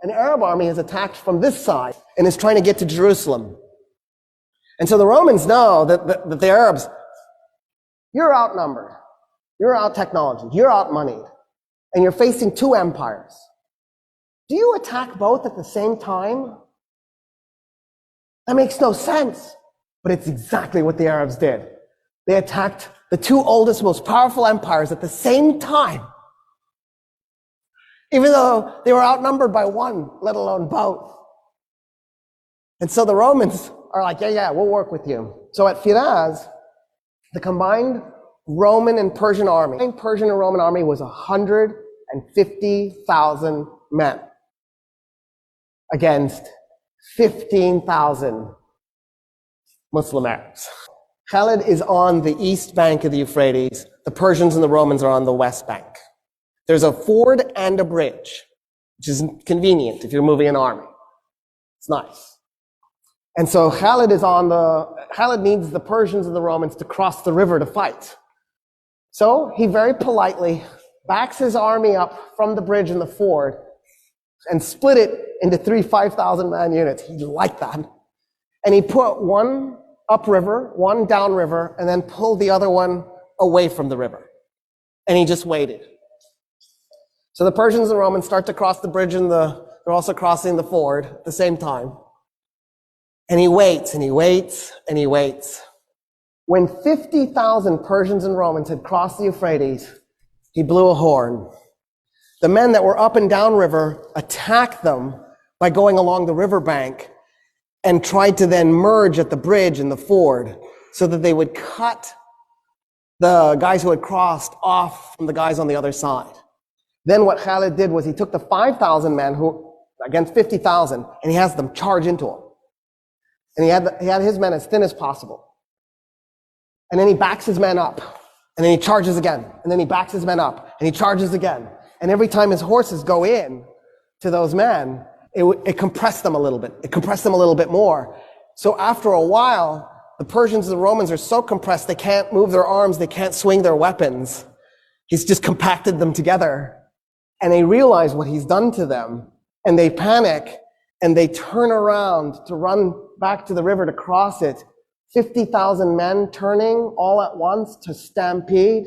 an Arab army has attacked from this side and is trying to get to Jerusalem. And so the Romans know that the Arabs, you're outnumbered, you're out-technologied, you're out-moneyed, and you're facing two empires. Do you attack both at the same time? That makes no sense. But it's exactly what the Arabs did. They attacked the two oldest, most powerful empires at the same time, even though they were outnumbered by one, let alone both. And so the Romans are like, yeah, we'll work with you. So at Firaz, the combined Roman and Persian army, the Persian and Roman army was 150,000 men against 15,000 Muslim Arabs. Khalid is on the east bank of the Euphrates. The Persians and the Romans are on the west bank. There's a ford and a bridge, which is convenient if you're moving an army. It's nice. And so Khalid needs the Persians and the Romans to cross the river to fight. So he very politely backs his army up from the bridge and the ford and split it into three 5,000 man units. He liked that. And he put one upriver, one downriver, and then pulled the other one away from the river. And he just waited. So the Persians and Romans start to cross the bridge and they're also crossing the ford at the same time. And he waits and he waits and he waits. When 50,000 Persians and Romans had crossed the Euphrates, he blew a horn. The men that were up and down river attacked them by going along the riverbank and tried to then merge at the bridge and the ford so that they would cut the guys who had crossed off from the guys on the other side. Then what Khalid did was he took the 5,000 men who against 50,000 and he has them charge into him. And he had his men as thin as possible. And then he backs his men up. And then he charges again. And then he backs his men up. And he charges again. And every time his horses go in to those men, it compressed them a little bit. It compressed them a little bit more. So after a while, the Persians and the Romans are so compressed they can't move their arms, they can't swing their weapons. He's just compacted them together. And they realize what he's done to them. And they panic. And they turn around to run back to the river to cross it. 50,000 men turning all at once to stampede.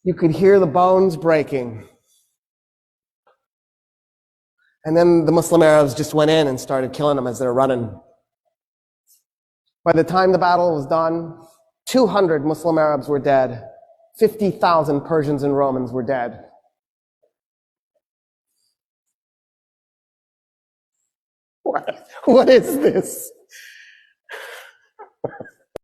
You could hear the bones breaking. And then the Muslim Arabs just went in and started killing them as they were running. By the time the battle was done, 200 Muslim Arabs were dead. 50,000 Persians and Romans were dead. What is this?